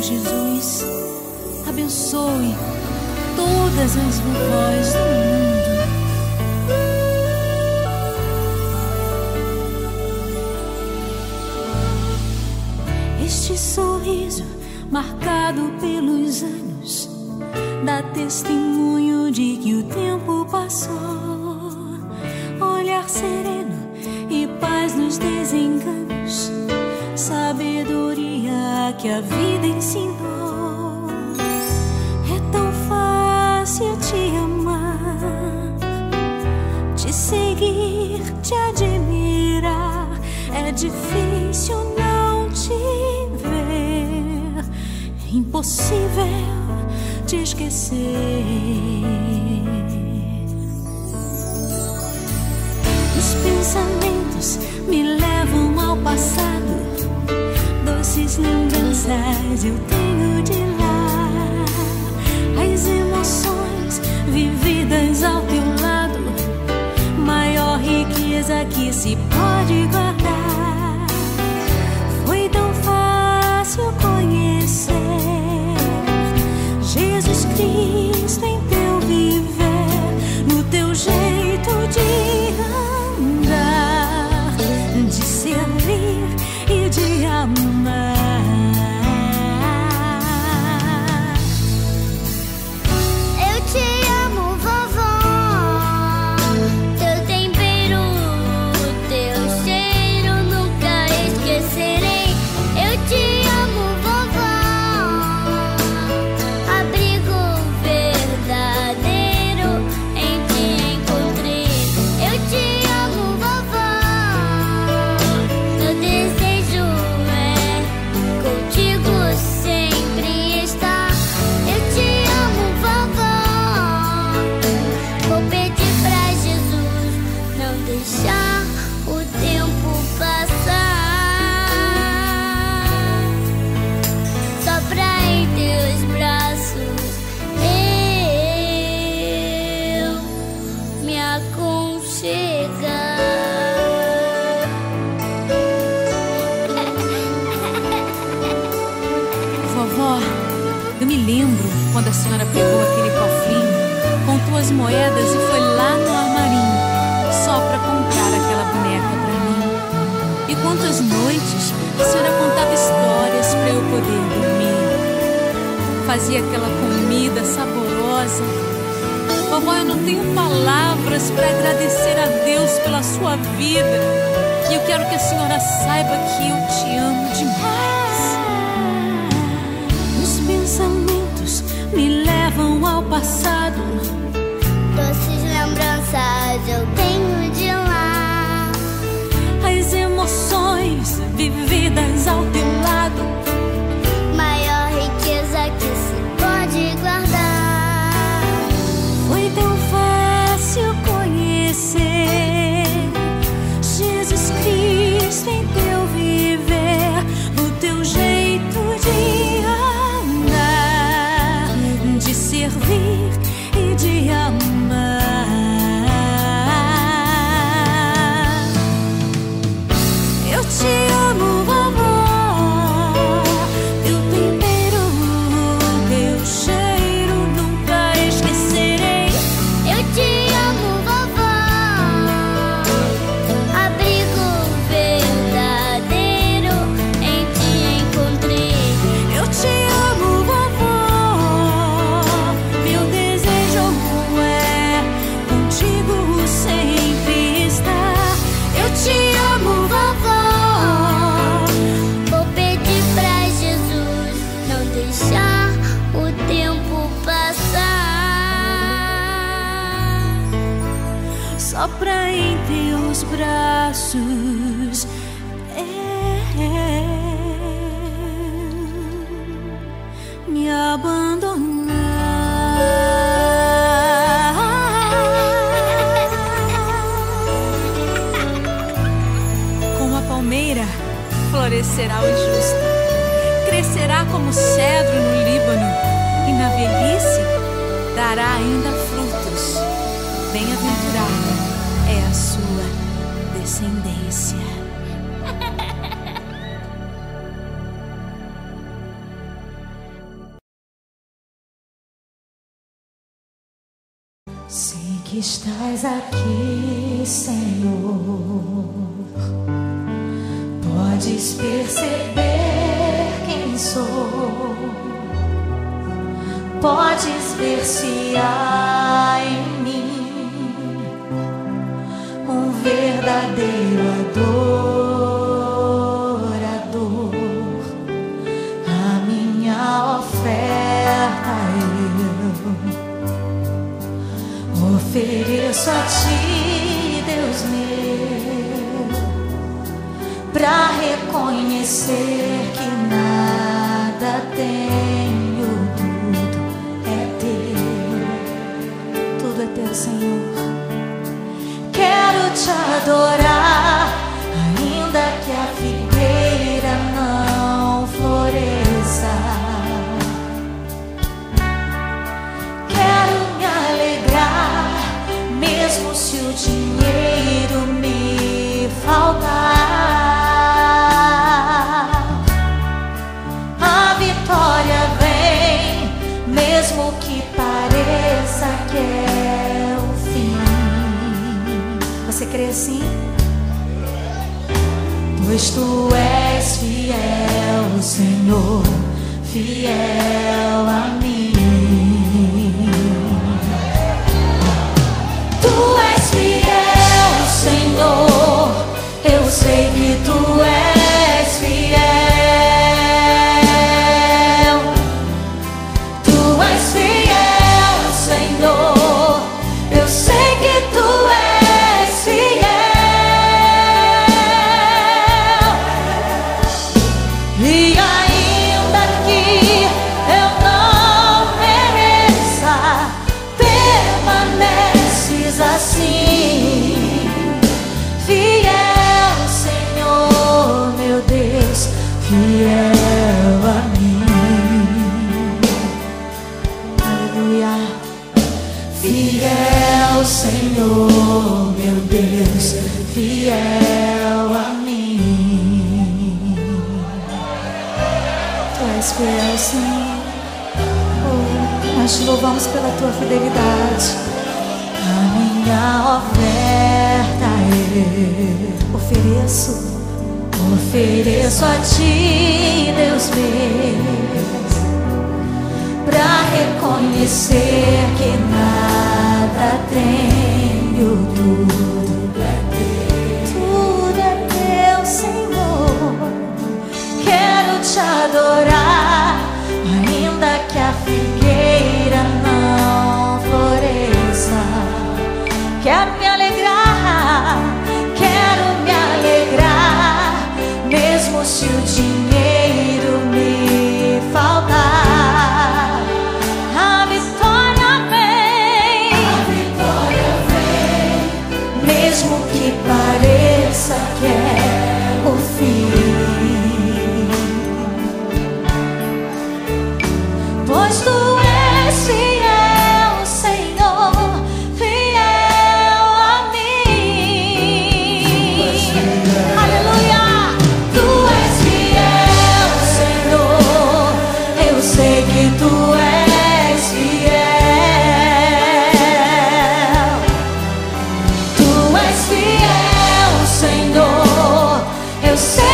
Senhor Jesus abençoe todas as vovós do mundo. Este sorriso marcado pelos anos dá testemunho de que o tempo passou. Olhar sereno e paz nos desenganos, sabedoria que a vida ensinou. É tão fácil te amar, te seguir, te admirar. É difícil não te ver, é impossível te esquecer. Os pensamentos me levam ao passado, doces lembranças eu tenho de lá. As emoções vividas ao teu lado, maior riqueza que se pode guardar. Foi tão fácil conhecer Jesus Cristo em teu viver, no teu jeito de andar, de servir e de amar. Eu te amo, vovó. Teu tempero, teu cheiro nunca esquecerei. Eu te amo, vovó. Abrigo verdadeiro em ti encontrei. Eu te amo, vovó. Meu desejo é contigo sempre estar. Eu te amo, vovó. Vou pedir pra Jesus não deixar o tempo passar, só pra em teus braços eu me aconchegar. Vovó, eu me lembro quando a senhora pegou aquele cofrinho, contou as moedas e foi lá no armarinho só pra comprar aquela boneca pra mim. E quantas noites a senhora contava histórias pra eu poder dormir, fazia aquela comida saborosa. Vovó, eu não tenho palavras pra agradecer a Deus pela sua vida, e eu quero que a senhora saiba que eu te amo demais. Os pensamentos me levam ao passado, Doces lembranças eu tenho de lá. as emoções vividas ao teu lado, Maior riqueza que se pode guardar. foi tão fácil conhecer Jesus Cristo em teu viver, no teu jeito de andar, de servir e de amar. Eu te amo, vovó. Teu tempero, teu cheiro nunca esquecerei. Eu te amo, vovó. Abrigo verdadeiro em ti encontrei. Eu te amo, vovó. Meu desejo é contigo sempre estar. Eu te amo, vovó. Vou pedir pra Jesus não deixar o tempo passar, Só pra em teus braços me abandonar. Como a palmeira florescerá o justo, crescerá como cedro no Líbano, e na velhice dará ainda frutos. Bem-aventurada é a sua descendência. Estás aqui, Senhor. Podes perceber quem sou. Podes ver se há em mim um verdadeiro adorador. A minha oferta eu ofereço a Ti, Deus meu, pra reconhecer que nada tenho, tudo é Teu, Senhor. Quero Te adorar, ainda que a figueira não floresça. Quero me alegrar, mesmo se o dinheiro me faltar. A vitória vem, mesmo que pareça que é o fim. Você crê assim? Pois Tu és fiel, Senhor, fiel a mim. Tu és fiel, Senhor, eu sei que Tu és fiel. Tu és fiel, Senhor, eu sei que Tu és fiel. E ainda que eu não mereça, permaneces assim. Fiel, Senhor, meu Deus, fiel a mim. Aleluia. Fiel, Senhor, meu Deus, fiel a mim. Tu és fiel, Senhor. Oh, nós Te louvamos pela Tua fidelidade. A minha oferta eu ofereço a Ti, Deus meu, pra reconhecer que nada tenho, tudo é Teu, Senhor. Quero Te adorar, ainda que a figueira não floresça. Quero me alegrar, mesmo se o dinheiro me faltar. A vitória vem, mesmo que pareça que é o fim. Pois Tu és fiel, Senhor, fiel a mim. Aleluia. Tu és fiel, Senhor, eu sei que Tu és fiel. Tu és fiel, Senhor, eu sei